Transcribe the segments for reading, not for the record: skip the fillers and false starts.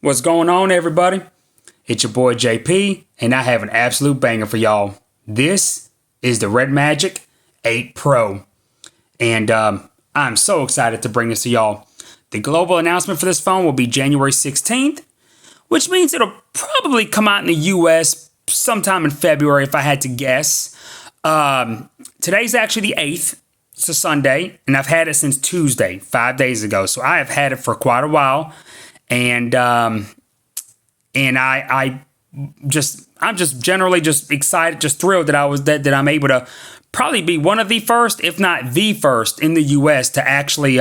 What's going on, everybody? It's your boy JP, and I have an absolute banger for y'all. This is the RedMagic 8 Pro, and I'm so excited to bring this to y'all. The global announcement for this phone will be January 16th, which means it'll probably come out in the US sometime in February if I had to guess. Today's actually the 8th. It's a Sunday, and I've had it since Tuesday, 5 days ago. So I have had it for quite a while. And I'm just generally just excited, just thrilled that I'm able to probably be one of the first, if not the first, in the US to actually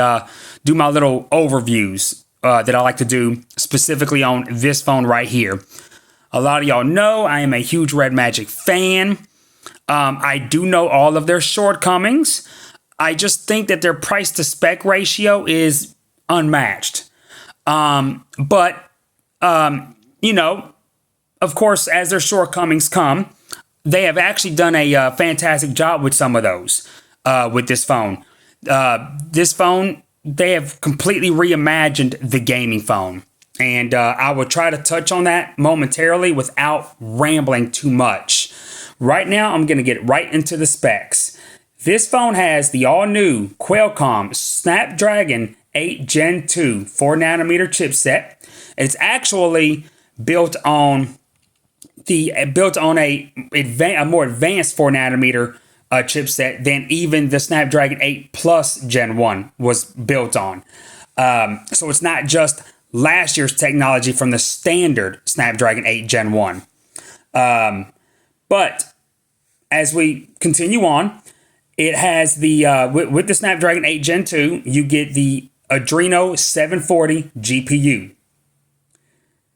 do my little overviews that I like to do specifically on this phone right here. A lot of y'all know I am a huge RedMagic fan. I do know all of their shortcomings. I just think that their price to spec ratio is unmatched. You know, of course, as their shortcomings come, they have actually done a fantastic job with some of those with this phone. They have completely reimagined the gaming phone. And I will try to touch on that momentarily without rambling too much. Right now, I'm going to get right into the specs. This phone has the all-new Qualcomm Snapdragon 8 Gen 2 4nm chipset. It's actually built on a more advanced 4nm chipset than even the Snapdragon 8 Plus Gen 1 was built on. So it's not just last year's technology from the standard Snapdragon 8 Gen 1. But as we continue on, it has the with the Snapdragon 8 Gen 2, you get the Adreno 740 GPU.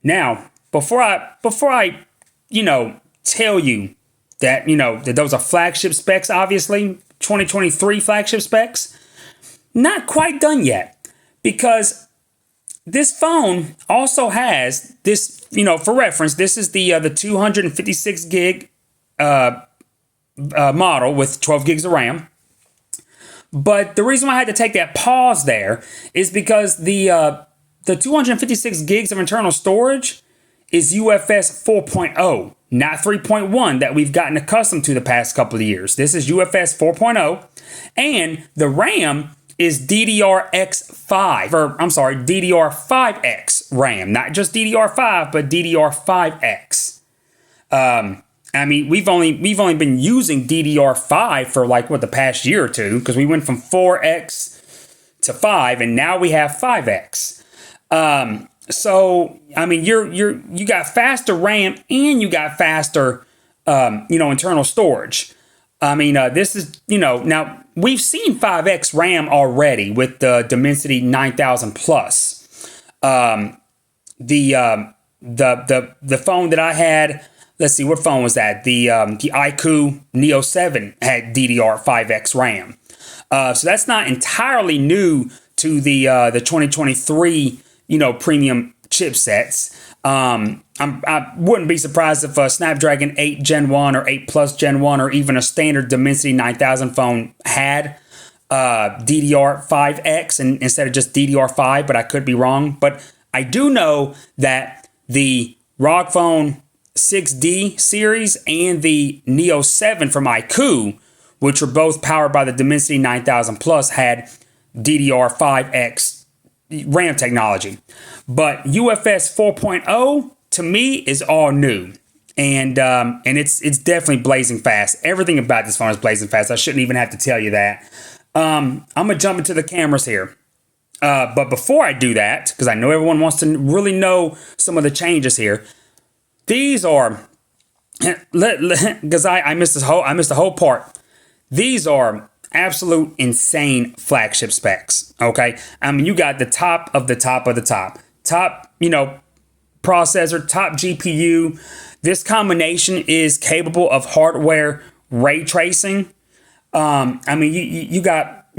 Now, before I tell you that that those are flagship specs, obviously 2023 flagship specs, not quite done yet, because this phone also has this, for reference, this is the 256 gig model with 12 gigs of RAM. But the reason why I had to take that pause there is because the 256 gigs of internal storage is UFS 4.0, not 3.1 that we've gotten accustomed to the past couple of years. This is UFS 4.0, and the RAM is DDR5X RAM, not just DDR5, but DDR5X. I mean, we've only been using DDR5 for the past year or two, because we went from 4X to 5, and now we have 5X. So I mean, you got faster RAM and you got faster internal storage. I mean, this is now we've seen 5X RAM already with the Dimensity 9000 Plus. The phone that I had. Let's see, what phone was that? The iQOO Neo 7 had DDR5X RAM. So that's not entirely new to the 2023, premium chipsets. I wouldn't be surprised if a Snapdragon 8 Gen 1 or 8 Plus Gen 1 or even a standard Dimensity 9000 phone had DDR5X instead of just DDR5, but I could be wrong. But I do know that the ROG Phone 6D series and the Neo 7 from iQOO, which were both powered by the Dimensity 9000 Plus, had DDR5X RAM technology. But UFS 4.0 to me is all new, and it's definitely blazing fast. Everything about this phone is blazing fast. I shouldn't even have to tell you that. I'm gonna jump into the cameras here. But before I do that, because I know everyone wants to really know some of the changes here. These are, because I missed the whole part. These are absolute insane flagship specs. Okay, I mean, you got the top of the top of the top, processor, top GPU. This combination is capable of hardware ray tracing. I mean, you got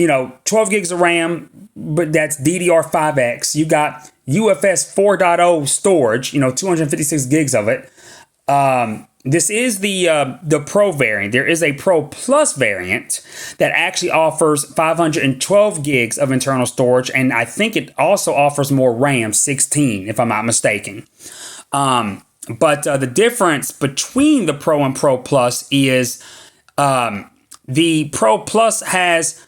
12 gigs of RAM, but that's DDR5X. You got UFS 4.0 storage, 256 gigs of it. this is the Pro variant. There is a Pro Plus variant that actually offers 512 gigs of internal storage, and I think it also offers more RAM, 16, if I'm not mistaken. But the difference between the Pro and Pro Plus is the Pro Plus has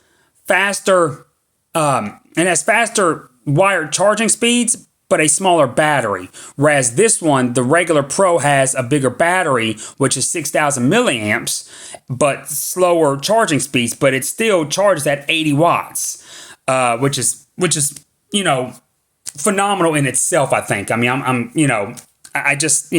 faster wired charging speeds, but a smaller battery. Whereas this one, the regular Pro, has a bigger battery, which is 6,000 milliamps, but slower charging speeds. But it still charges at 80 watts, which is phenomenal in itself. I think. I mean, that's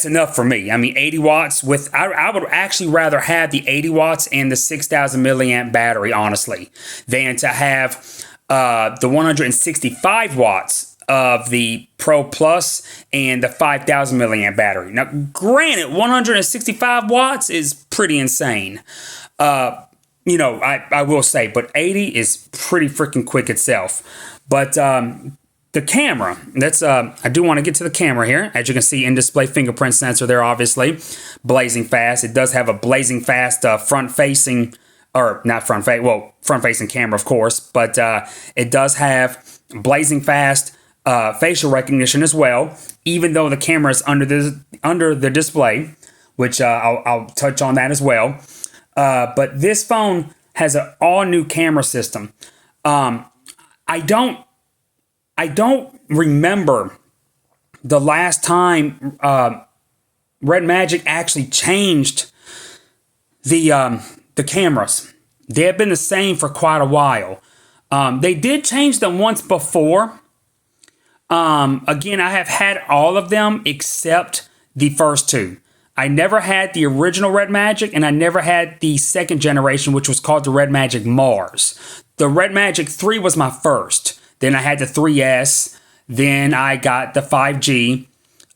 enough for me. I mean, 80 watts I would actually rather have the 80 watts and the 6,000 milliamp battery, honestly, than to have the 165 watts of the Pro Plus and the 5,000 milliamp battery. Now, granted, 165 watts is pretty insane. I will say, but 80 is pretty freaking quick itself. But the camera, I do want to get to the camera here. As you can see, in-display fingerprint sensor there, obviously. Blazing fast. It does have a blazing fast front-facing camera, of course, but it does have blazing fast facial recognition as well, even though the camera is under the display, which I'll touch on that as well. But this phone has an all-new camera system. I don't remember the last time RedMagic actually changed the cameras. They have been the same for quite a while. They did change them once before. Again, I have had all of them except the first two. I never had the original RedMagic, and I never had the second generation, which was called the RedMagic Mars. The RedMagic 3 was my first. Then I had the 3S. Then I got the 5G.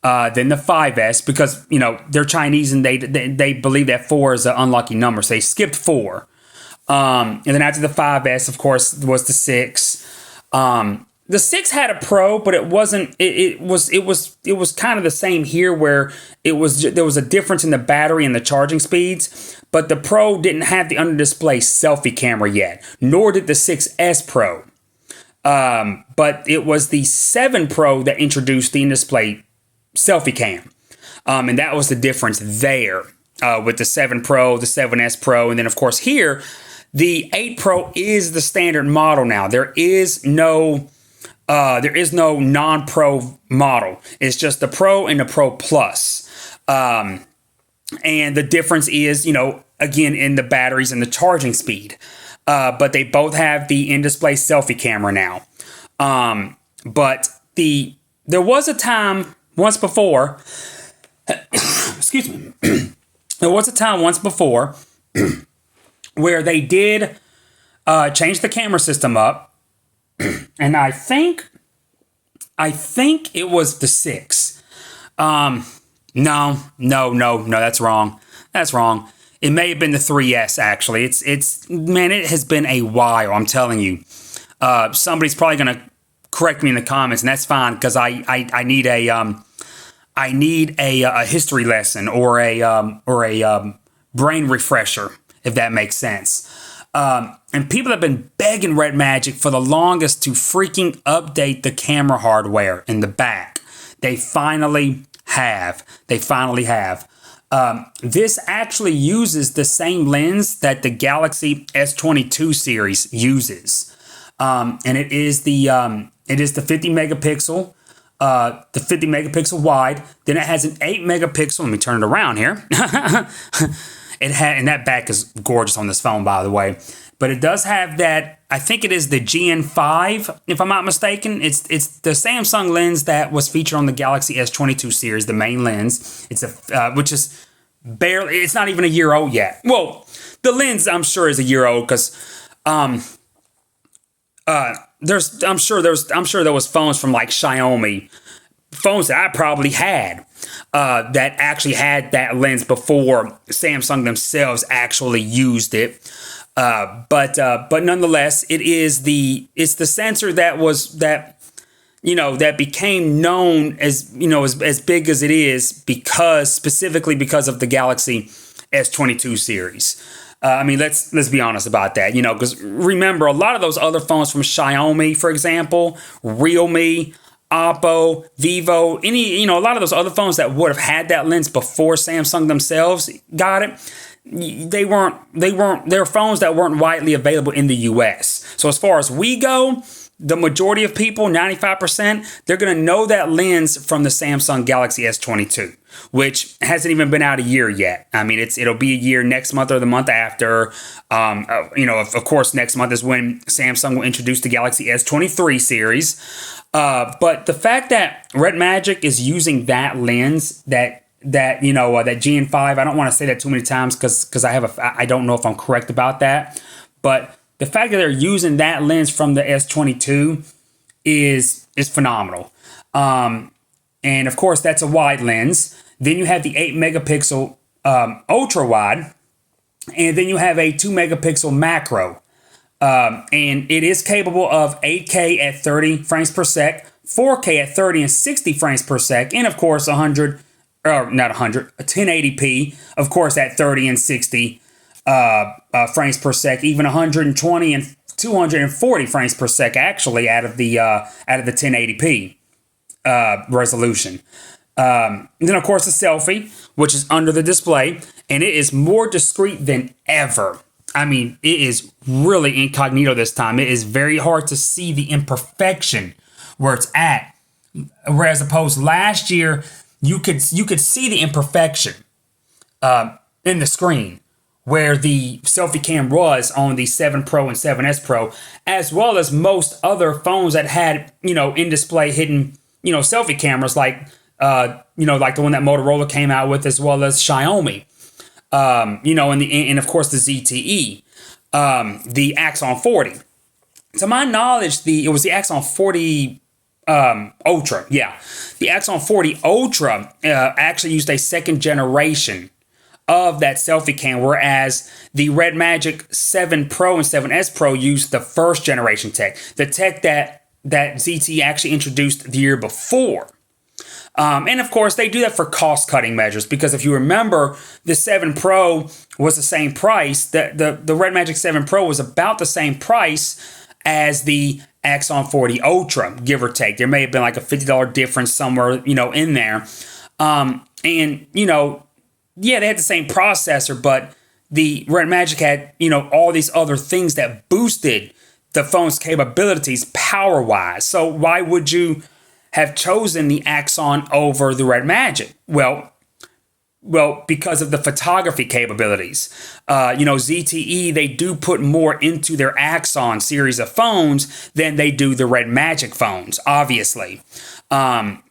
Then the 5S, because they're Chinese and they believe that 4 is an unlucky number, so they skipped 4. And then after the 5S, of course, was the 6. The 6 had a Pro, but it wasn't. It was kind of the same here, where there was a difference in the battery and the charging speeds. But the Pro didn't have the under display selfie camera yet, nor did the 6S Pro. But it was the 7 Pro that introduced the in display selfie cam, and that was the difference there with the 7 Pro, the 7S Pro, and then of course here the 8 Pro is the standard model now. There is no non-Pro model. It's just the Pro and the Pro Plus, and the difference is again in the batteries and the charging speed. But they both have the in-display selfie camera now. But there was a time once before, excuse me, there was a time once before where they did change the camera system up, and I think it was the 6. No, that's wrong. That's wrong. It may have been the 3S, actually. It has been a while, I'm telling you. Somebody's probably going to correct me in the comments, and that's fine, because I need a history lesson or a brain refresher, if that makes sense. And people have been begging RedMagic for the longest to freaking update the camera hardware in the back. They finally have. This actually uses the same lens that the Galaxy S22 series uses, and it is the 50 megapixel, the 50 megapixel wide. Then it has an 8 megapixel. Let me turn it around here. And that back is gorgeous on this phone, by the way. But it does have that. I think it is the GN5, if I'm not mistaken. It's the Samsung lens that was featured on the Galaxy S22 series, the main lens. It's which is barely. It's not even a year old yet. Well, the lens I'm sure is a year old, because I'm sure there was phones from like Xiaomi, phones that I probably had that actually had that lens before Samsung themselves actually used it. But nonetheless, it's the sensor that that became known as, as big as it is specifically because of the Galaxy S22 series. Let's be honest about that, because remember, a lot of those other phones from Xiaomi, for example, Realme, Oppo, Vivo, a lot of those other phones that would have had that lens before Samsung themselves got it, they were phones that weren't widely available in the US. So as far as we go, the majority of people, 95%, they're going to know that lens from the Samsung Galaxy S22, which hasn't even been out a year yet. It'll be a year next month or the month after. Of course, next month is when Samsung will introduce the Galaxy S23 series. But the fact that RedMagic is using that lens, that GN5, I don't want to say that too many times because I don't know if I'm correct about that, but the fact that they're using that lens from the S22 is phenomenal. And of course, that's a wide lens. Then you have the 8 megapixel ultra wide, and then you have a 2 megapixel macro. And it is capable of 8K at 30 frames per sec, 4K at 30 and 60 frames per sec, and of course 1080p, of course, at 30 and 60 frames per sec, even 120 and 240 frames per sec, actually, out of the 1080p resolution. Then, of course, the selfie, which is under the display, and it is more discreet than ever. It is really incognito this time. It is very hard to see the imperfection where it's at. Whereas opposed last year, you could see the imperfection in the screen where the selfie cam was on the 7 Pro and 7S Pro, as well as most other phones that had, in-display hidden, selfie cameras like the one that Motorola came out with, as well as Xiaomi, and of course the ZTE, the Axon 40. To my knowledge, it was the Axon 40 Ultra. Yeah, the Axon 40 Ultra actually used a second generation of that selfie cam, whereas the RedMagic 7 Pro and 7S Pro used the first generation tech, the tech that ZTE actually introduced the year before. And of course, they do that for cost-cutting measures, because if you remember, the 7 Pro was the same price. The RedMagic 7 Pro was about the same price as the Axon 40 Ultra, give or take. There may have been like a $50 difference somewhere, in there. Yeah, they had the same processor, but the RedMagic had, all these other things that boosted the phone's capabilities power-wise. So why would you have chosen the Axon over the RedMagic? Well, because of the photography capabilities. ZTE, they do put more into their Axon series of phones than they do the RedMagic phones, obviously. Excuse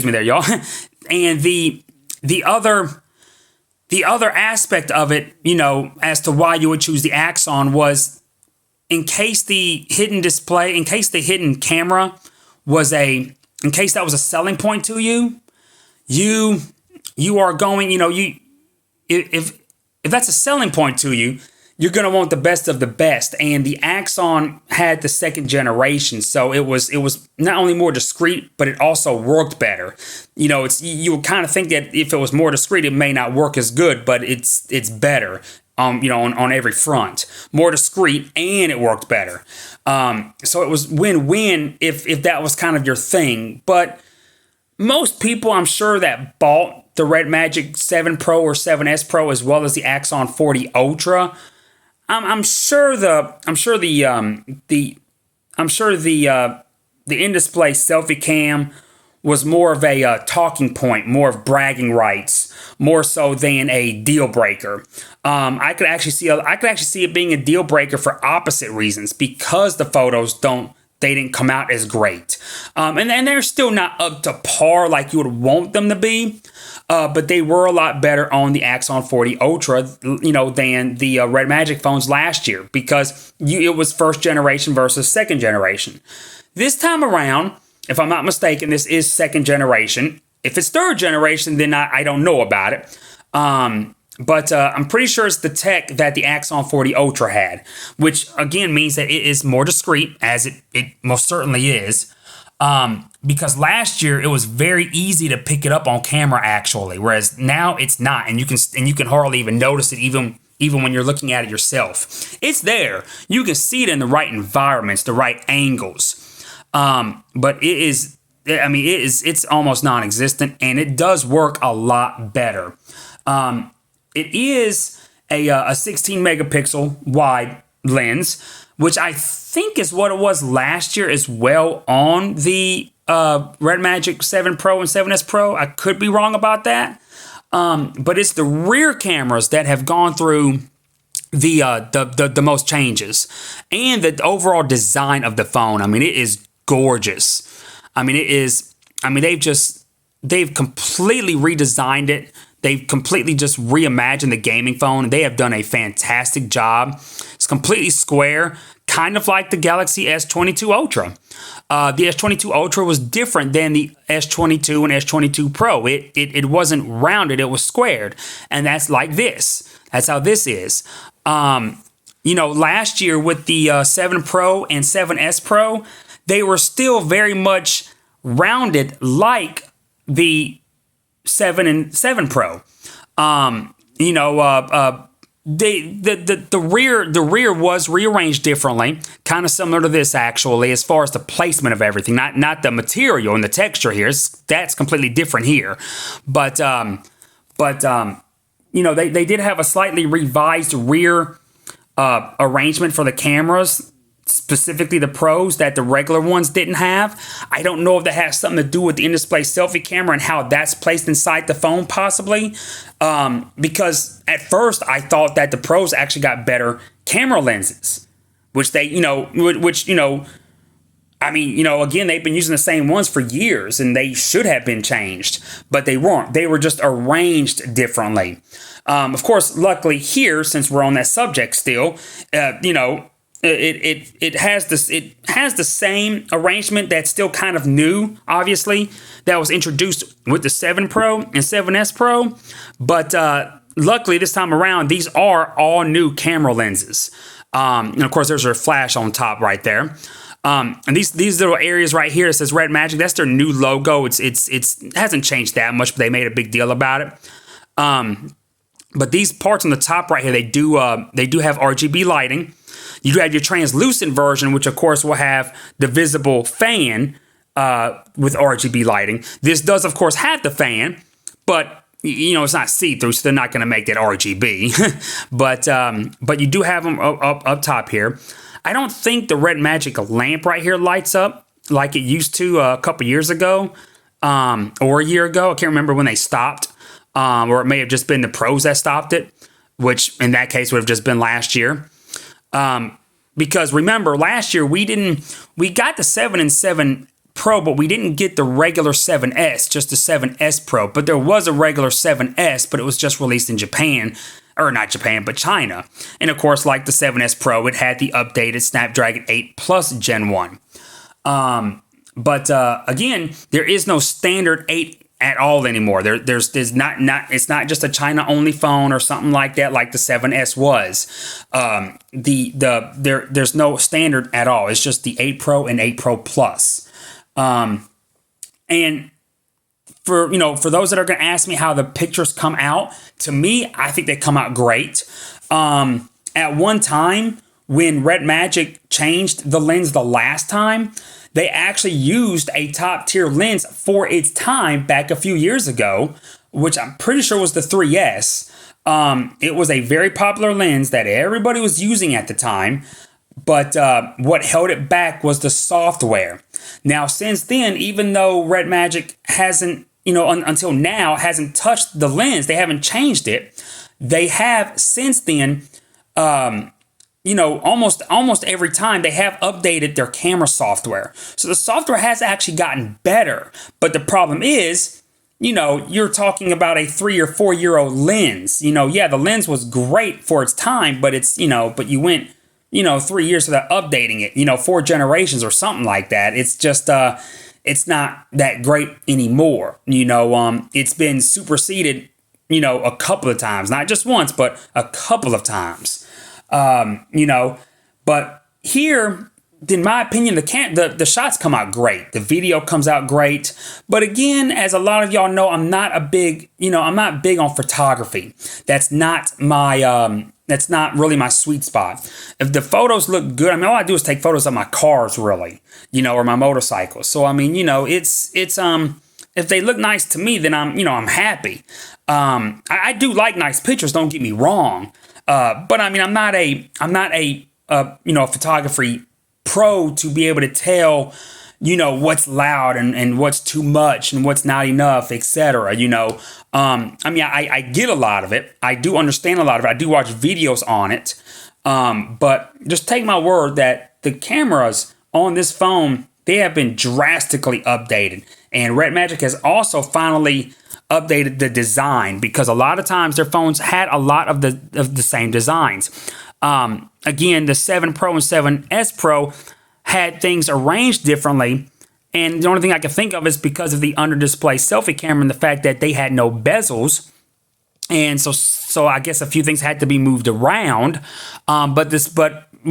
me there, y'all. And the other aspect of it, as to why you would choose the Axon was in case the hidden camera was in case that was a selling point to you, you are going, if that's a selling point to you, you're going to want the best of the best. And the Axon had the second generation, so it was not only more discreet, but it also worked better. You would kind of think that if it was more discreet, it may not work as good, but it's better. On every front, more discreet, and it worked better. So it was win-win if that was kind of your thing. But most people, I'm sure, that bought the RedMagic 7 Pro or 7S Pro as well as the Axon 40 Ultra, I'm sure the in-display selfie cam was more of a talking point, more of bragging rights, more so than a deal breaker. I could actually see it being a deal breaker for opposite reasons, because the photos didn't come out as great, and they're still not up to par like you would want them to be. But they were a lot better on the Axon 40 Ultra, than the RedMagic phones last year, because it was first generation versus second generation. This time around, if I'm not mistaken, this is second generation. If it's third generation, then I don't know about it. But I'm pretty sure it's the tech that the Axon 40 Ultra had, which again means that it is more discreet, as it most certainly is. Because last year it was very easy to pick it up on camera actually, whereas now it's not, and you can hardly even notice it even when you're looking at it yourself. It's there. You can see it in the right environments, the right angles. But it's almost non-existent, and it does work a lot better. It is a 16 megapixel wide lens, which I think is what it was last year as well on the RedMagic 7 Pro and 7S Pro. I could be wrong about that. But it's the rear cameras that have gone through the most changes, and the overall design of the phone. I mean, it is gorgeous. I mean, they've completely redesigned it. They've completely just reimagined the gaming phone. They have done a fantastic job. It's completely square, kind of like the Galaxy S22 Ultra. The S22 Ultra was different than the S22 and S22 Pro. It wasn't rounded, it was squared. And that's like this. That's how this is. Last year with the 7 Pro and 7S Pro, they were still very much rounded like the 7 and 7 Pro. The rear was rearranged differently, kind of similar to this actually, as far as the placement of everything, not the material and the texture here. That's completely different here. But they did have a slightly revised rear arrangement for the cameras, specifically the Pros, that the regular ones didn't have. I don't know if that has something to do with the in-display selfie camera and how that's placed inside the phone, possibly. Because at first I thought that the Pros actually got better camera lenses, again, they've been using the same ones for years and they should have been changed, but they weren't. They were just arranged differently. Of course, luckily here, since we're on that subject still, it has the same arrangement that's still kind of new, obviously, that was introduced with the 7 Pro and 7S Pro. But luckily this time around, these are all new camera lenses. And of course, there's a flash on top right there. And these little areas right here that says RedMagic, that's their new logo. It hasn't changed that much, but they made a big deal about it. But these parts on the top right here, they do have RGB lighting. You do have your translucent version, which of course will have the visible fan with RGB lighting. This does, of course, have the fan, but it's not see-through, so they're not going to make that RGB. but you do have them up top here. I don't think the RedMagic lamp right here lights up like it used to a couple years ago, or a year ago. I can't remember when they stopped, or it may have just been the Pros that stopped it, which in that case would have just been last year. Because remember, last year we got the 7 and 7 Pro, but we didn't get the regular 7S, just the 7S Pro. But there was a regular 7S, but it was just released in Japan, or not Japan, but China. And of course, like the 7S Pro, it had the updated Snapdragon 8 Plus Gen 1. But again, there is no standard 8 at all anymore. There's not just a China only phone or something like that, like the 7S was. There's no standard at all. It's just the 8 Pro and 8 Pro Plus. And for those that are going to ask me how the pictures come out, to me, I think they come out great. At one time, when RedMagic changed the lens the last time, they actually used a top tier lens for its time back a few years ago, which I'm pretty sure was the 3S. It was a very popular lens that everybody was using at the time, but what held it back was the software. Now, since then, even though RedMagic hasn't, until now, hasn't touched the lens, they haven't changed it, they have since then, almost every time they have updated their camera software. So the software has actually gotten better. But the problem is, you're talking about a 3 or 4 year old lens. The lens was great for its time, but but you went, 3 years without updating it, 4 generations or something like that. It's just, it's not that great anymore. It's been superseded a couple of times, not just once, but a couple of times. But here, in my opinion, the shots come out great. The video comes out great. But again, as a lot of y'all know, I'm not big on photography. That's not really my sweet spot. If the photos look good, I mean, all I do is take photos of my cars, really, or my motorcycles. So I mean, it's if they look nice to me, then I'm happy. I do like nice pictures. Don't get me wrong. But I mean, I'm not a photography pro to be able to tell, what's loud and what's too much and what's not enough, etc. I mean, I get a lot of it. I do understand a lot of it. I do watch videos on it. But just take my word that the cameras on this phone, they have been drastically updated. And RedMagic has also finally updated the design, because a lot of times their phones had a lot of the same designs. Again, the 7 Pro and 7S Pro had things arranged differently. And the only thing I can think of is because of the under-display selfie camera and the fact that they had no bezels. And so I guess a few things had to be moved around. But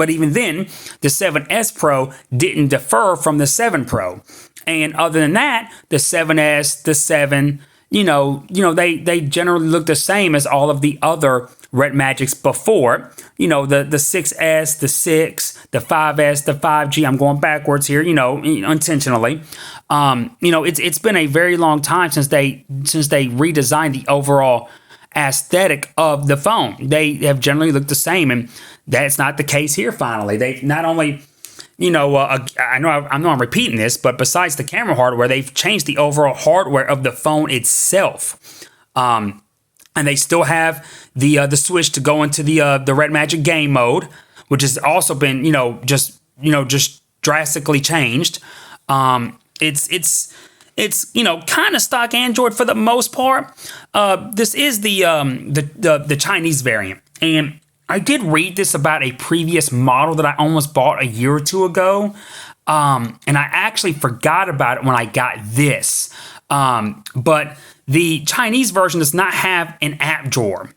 even then, the 7S Pro didn't differ from the 7 Pro. And other than that, the 7S, the 7, they generally look the same as all of the other RedMagics before. The 6S, the 6, the 5S, the 5G. I'm going backwards here, intentionally. It's been a very long time since they redesigned the overall aesthetic of the phone. They have generally looked the same, and that's not the case here. Finally, they not only, I know I'm repeating this, but besides the camera hardware, they've changed the overall hardware of the phone itself. And they still have the switch to go into the RedMagic game mode, which has also been just drastically changed. It's kind of stock Android for the most part. This is the Chinese variant, and I did read this about a previous model that I almost bought a year or two ago, and I actually forgot about it when I got this. But the Chinese version does not have an app drawer.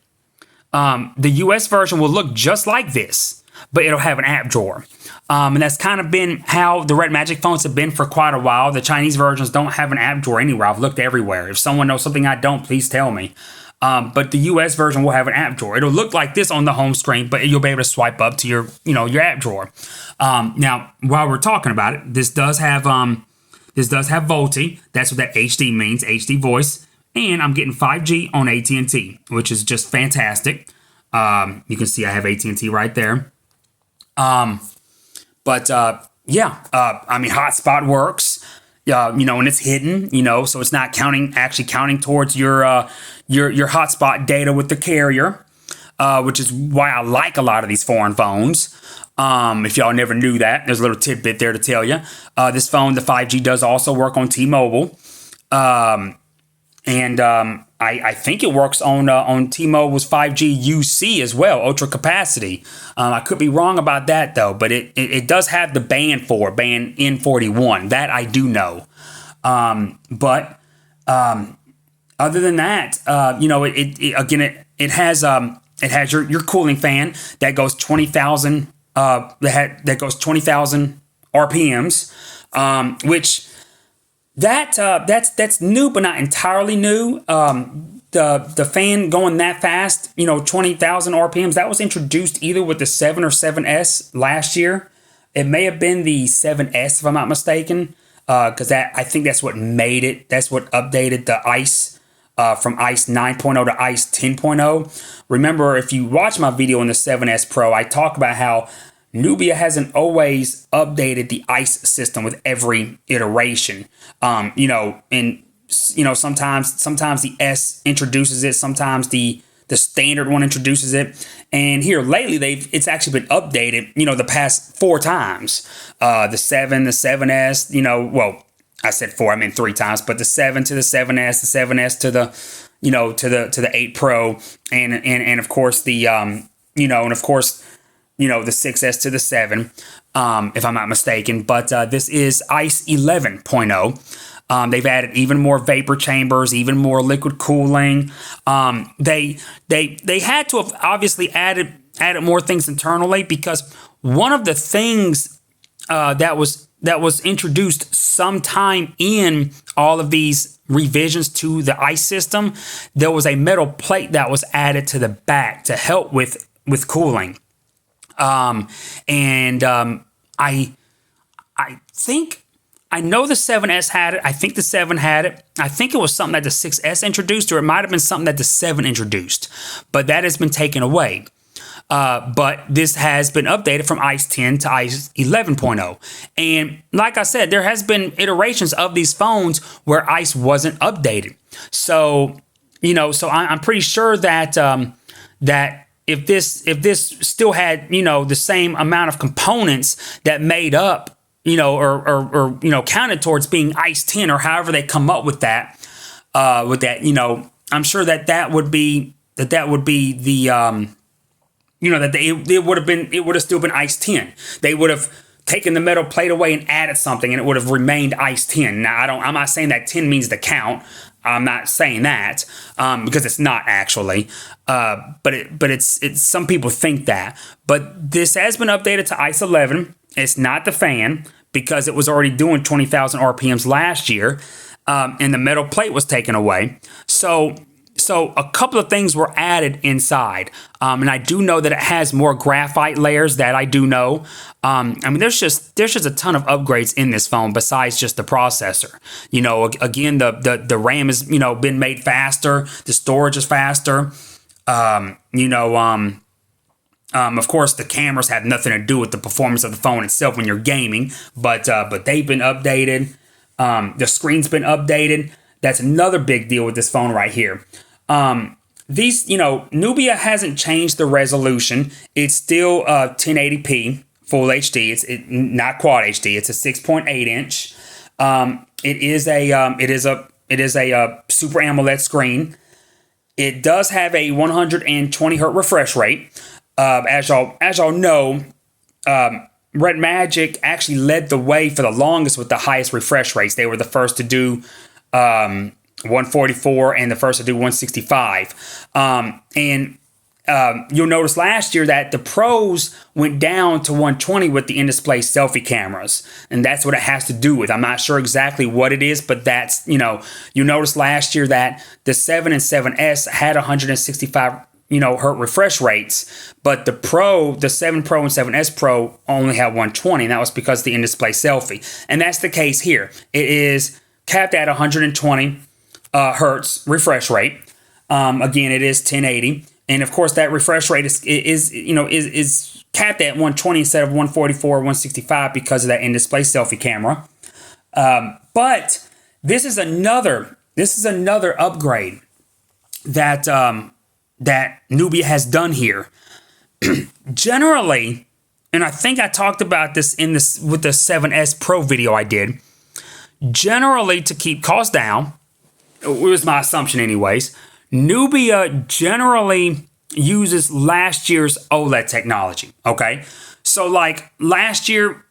The US version will look just like this, but it'll have an app drawer. And that's kind of been how the RedMagic phones have been for quite a while. The Chinese versions don't have an app drawer anywhere. I've looked everywhere. If someone knows something I don't, please tell me. But the US version will have an app drawer. It'll look like this on the home screen, but you'll be able to swipe up to your app drawer. Now, while we're talking about it, this does have VoLTE. That's what that HD means, HD voice. And I'm getting 5G on AT&T, which is just fantastic. You can see I have AT&T right there. I mean, hotspot works. And it's hidden, so it's not actually counting towards your hotspot data with the carrier, which is why I like a lot of these foreign phones. If y'all never knew that, there's a little tidbit there to tell you. This phone, the 5G, does also work on T-Mobile. I think it works on T-Mobile's 5G UC as well, ultra capacity. I could be wrong about that though, but it does have the band N41. That I do know. Other than that, it has your cooling fan that goes 20,000 that goes 20,000 RPMs, which. That's new, but not entirely new. The fan going that fast, 20,000 RPMs, that was introduced either with the 7 or 7S last year. It may have been the 7S if I'm not mistaken, because I think that's what made it. That's what updated the ICE from ICE 9.0 to ICE 10.0. Remember, if you watch my video on the 7S Pro, I talk about how Nubia hasn't always updated the ICE system with every iteration. Sometimes the S introduces it, sometimes the standard one introduces it. And here lately it's actually been updated, the past 4 times. The 7, the 7S, I said 4, I meant 3 times, but the 7 to the 7S, the 7S to the, to the 8 Pro, and of course the the 6S to the 7, if I'm not mistaken. But this is ICE 11.0. They've added even more vapor chambers, even more liquid cooling. They had to have obviously added more things internally, because one of the things that was introduced sometime in all of these revisions to the ICE system, there was a metal plate that was added to the back to help with cooling. I think, I know the 7S had it. I think the 7 had it. I think it was something that the 6S introduced, or it might have been something that the 7 introduced, but that has been taken away. But this has been updated from ICE 10 to ICE 11.0. And like I said, there has been iterations of these phones where ICE wasn't updated. So, I'm pretty sure that that if this still had, the same amount of components that made up, or counted towards being ICE 10, or however they come up with that, I'm sure that would be the it would have still been ICE 10. They would have taken the metal plate away and added something, and it would have remained ICE 10. Now, I'm not saying that 10 means the count. I'm not saying that because it's not actually. But it's some people think that. But this has been updated to ICE 11. It's not the fan, because it was already doing 20,000 RPMs last year, and the metal plate was taken away. So a couple of things were added inside, and I do know that it has more graphite layers. That I do know. There's just a ton of upgrades in this phone besides just the processor. Again, the RAM has been made faster. The storage is faster. Of course, the cameras have nothing to do with the performance of the phone itself when you're gaming, but they've been updated. The screen's been updated. That's another big deal with this phone right here. Nubia hasn't changed the resolution. It's still 1080p full HD. It's not quad HD. It's a 6.8 inch. It is a Super AMOLED screen. It does have a 120 hertz refresh rate. As y'all know, RedMagic actually led the way for the longest with the highest refresh rates. They were the first to do 144 and the first to do 165. You'll notice last year that the Pros went down to 120 with the in-display selfie cameras, and that's what it has to do with. I'm not sure exactly what it is, but that's, you notice last year that the 7 and 7S had 165 hertz refresh rates, but the 7 Pro and 7S Pro only had 120, and that was because of the in-display selfie. And that's the case here. It is capped at 120 hertz refresh rate. Again, it is 1080, and of course that refresh rate is capped at 120 instead of 144 or 165 because of that in-display selfie camera. But this is another upgrade that Nubia has done here. Generally, and I think I talked about this with the 7S Pro video I did. Generally, to keep costs down, it was my assumption anyways, Nubia generally uses last year's OLED technology. Okay, so like last year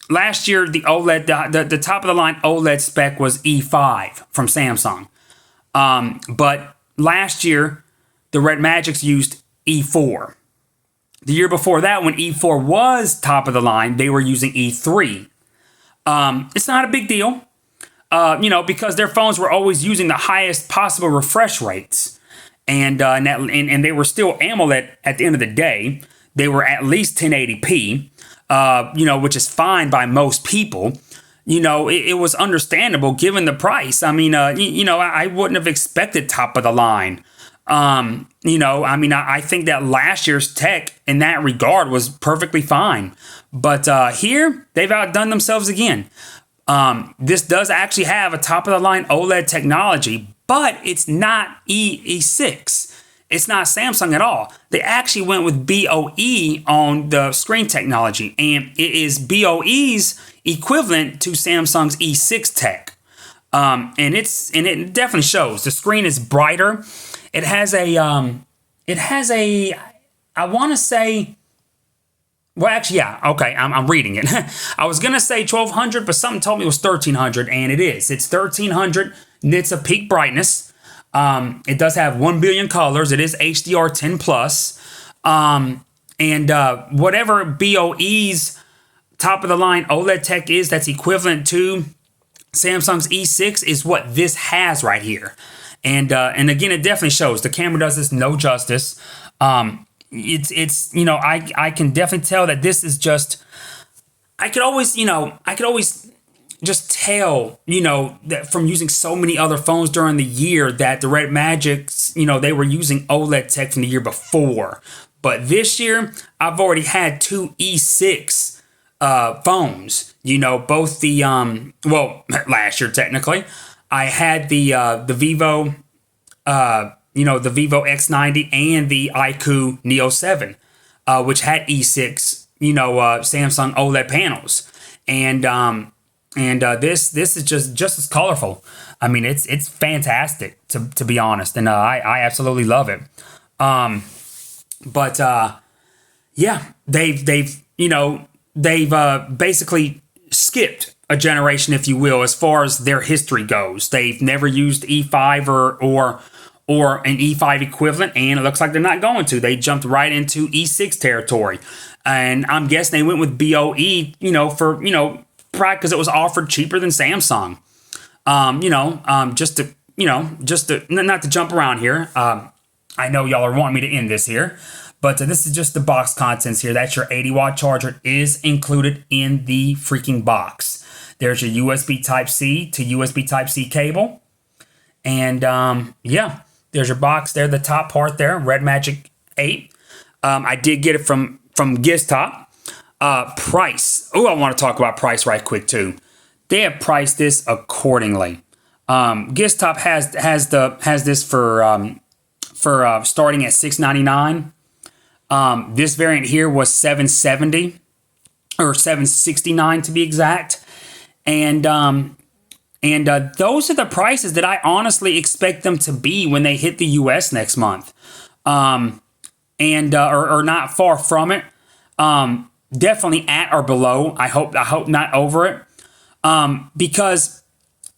the OLED, the top of the line OLED spec was E5 from Samsung, but last year the RedMagics used E4. The year before that, when E4 was top of the line, they were using E3. It's not a big deal, because their phones were always using the highest possible refresh rates, and they were still AMOLED at the end of the day. They were at least 1080p, which is fine by most people. It was understandable given the price. I wouldn't have expected top of the line. I think that last year's tech in that regard was perfectly fine. But here, they've outdone themselves again. This does actually have a top-of-the-line OLED technology, but it's not E6. It's not Samsung at all. They actually went with BOE on the screen technology, and it is BOE's equivalent to Samsung's E6 tech. And it definitely shows. The screen is brighter. It has a I want to say Well, actually, yeah. Okay, I'm reading it. I was gonna say 1200, but something told me it was 1300, and it is. It's 1300 nits of peak brightness. It does have 1 billion colors. It is HDR10 plus. And whatever BOE's top of the line OLED tech is, that's equivalent to Samsung's E6, is what this has right here. And again, it definitely shows. The camera does this no justice. It's I can definitely tell that this is just. I could always just tell, that from using so many other phones during the year that the RedMagics, they were using OLED tech from the year before. But this year, I've already had two E6 phones. Both the last year technically, I had the Vivo, the Vivo X90 and the iQOO Neo 7, which had E6, Samsung OLED panels, and this is just as colorful. I mean, it's fantastic to be honest, and I absolutely love it. But yeah, they've basically skipped a generation, if you will, as far as their history goes. They've never used E5 or an E5 equivalent, and it looks like they're not going to. They jumped right into E6 territory, and I'm guessing they went with BOE, for probably because it was offered cheaper than Samsung. Just to not to jump around here. I know y'all are wanting me to end this here, but this is just the box contents here. That's your 80-watt charger is included in the freaking box. There's your USB Type-C to USB Type-C cable. And yeah, there's your box there, the top part there, RedMagic 8. I did get it from Giztop. Price. Oh, I want to talk about price right quick too. They have priced this accordingly. Giztop has this for starting at $699. This variant here was $770 or $769 to be exact, and those are the prices that I honestly expect them to be when they hit the U.S. next month, or not far from it. Definitely at or below. I hope not over it. Because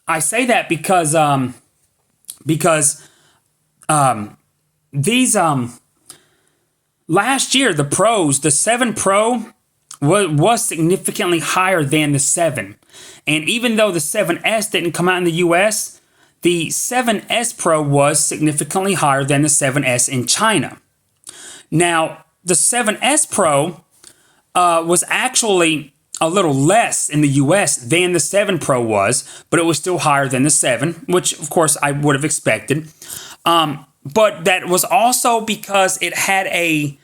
I say that because these last year the 7 Pro was significantly higher than the 7. And even though the 7S didn't come out in the US, the 7S Pro was significantly higher than the 7S in China. Now, the 7S Pro was actually a little less in the US than the 7 Pro was, but it was still higher than the 7, which of course I would have expected. But that was also because the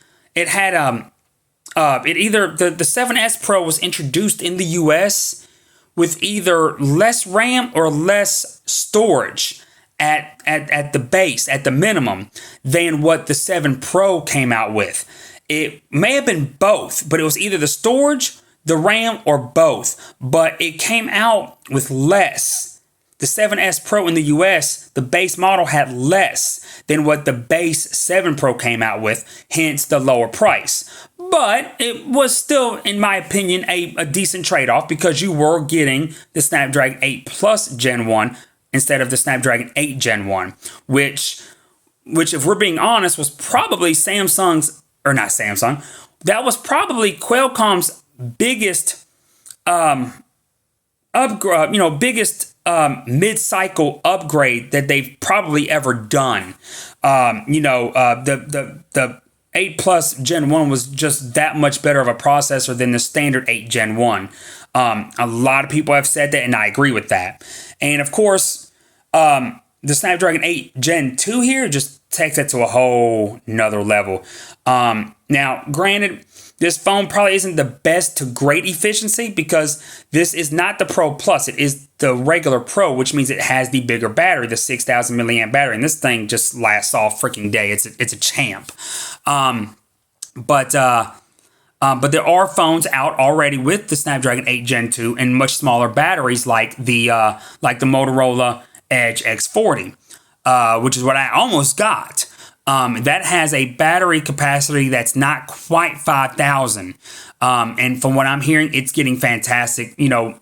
7S Pro was introduced in the US with either less RAM or less storage at the base, at the minimum, than what the 7 Pro came out with. It may have been both, but it was either the storage, the RAM, or both. But it came out with less. The 7S Pro in the US, the base model had less than what the base 7 Pro came out with, hence the lower price. But it was still, in my opinion, a decent trade-off because you were getting the Snapdragon 8 Plus Gen 1 instead of the Snapdragon 8 Gen 1, which if we're being honest, was probably that was probably Qualcomm's biggest mid-cycle upgrade that they've probably ever done. The 8 Plus Gen 1 was just that much better of a processor than the standard 8 Gen 1. A lot of people have said that, and I agree with that. And of course, the Snapdragon 8 Gen 2 here just takes it to a whole nother level. Now, granted, this phone probably isn't the best to great efficiency because this is not the Pro Plus. It is the regular Pro, which means it has the bigger battery, the 6,000 milliamp battery. And this thing just lasts all freaking day. It's a champ. But there are phones out already with the Snapdragon 8 Gen 2 and much smaller batteries like the Motorola Edge X40, which is what I almost got. That has a battery capacity that's not quite 5,000. And from what I'm hearing, it's getting fantastic, it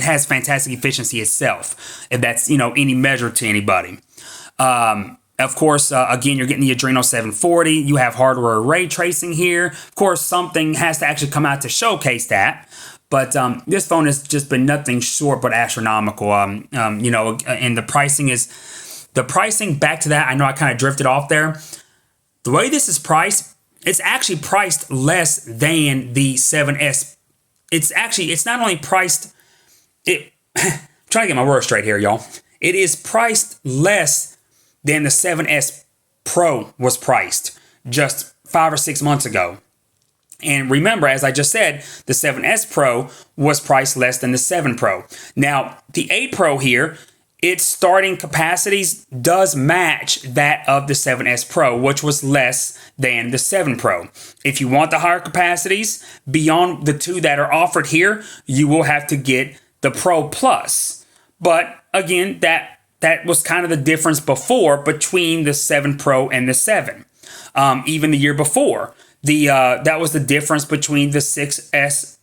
has fantastic efficiency itself, if that's, any measure to anybody. Of course, again, you're getting the Adreno 740. You have hardware ray tracing here. Of course, something has to actually come out to showcase that. But this phone has just been nothing short but astronomical. And the pricing, back to that, I know I kind of drifted off there. The way this is priced, it's actually priced less than the 7S. It's not only priced, I'm trying to get my words straight here, y'all. It is priced less than the 7S Pro was priced just 5 or 6 months ago. And remember, as I just said, the 7S Pro was priced less than the 7 Pro. Now, the 8 Pro here, its starting capacities does match that of the 7S Pro, which was less than the 7 Pro. If you want the higher capacities beyond the two that are offered here, you will have to get the Pro Plus. But again, that was kind of the difference before between the 7 Pro and the 7. Even the year before, that was the difference between the 6S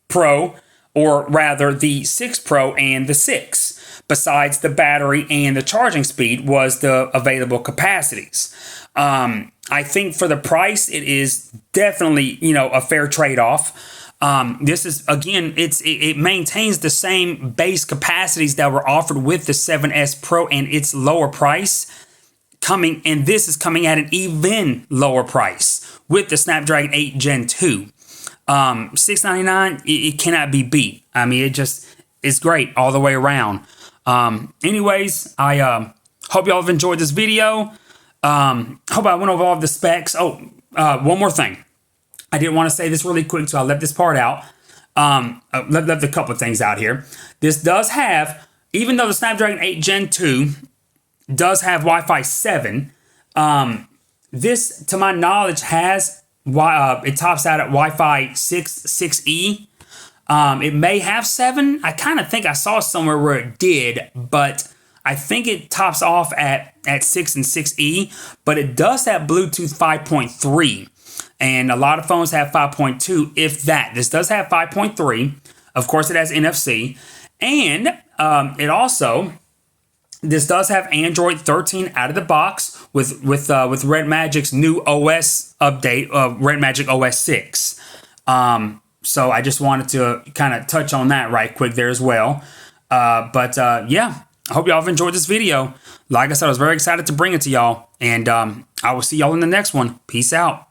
Pro, or rather the 6 Pro and the 6. Besides the battery and the charging speed was the available capacities. I think for the price, it is definitely, a fair trade-off. This is, again, it maintains the same base capacities that were offered with the 7S Pro and its lower price and this is coming at an even lower price with the Snapdragon 8 Gen 2. $699, it cannot be beat. I mean, it's great all the way around. Anyways, I hope y'all have enjoyed this video. Hope I went over all of the specs. One more thing. I did want to say this really quick, so I left this part out. Left a couple of things out here. This does have, even though the Snapdragon 8 Gen 2 does have Wi-Fi 7, this, to my knowledge, has it tops out at Wi-Fi 6E. It may have 7. I kind of think I saw somewhere where it did, but I think it tops off at 6 and 6E. But it does have Bluetooth 5.3. And a lot of phones have 5.2, if that. This does have 5.3. Of course, it has NFC. And this does have Android 13 out of the box with RedMagic's new OS update of RedMagic OS 6. So I just wanted to kind of touch on that right quick there as well. Yeah, I hope y'all have enjoyed this video. Like I said, I was very excited to bring it to y'all. And I will see y'all in the next one. Peace out.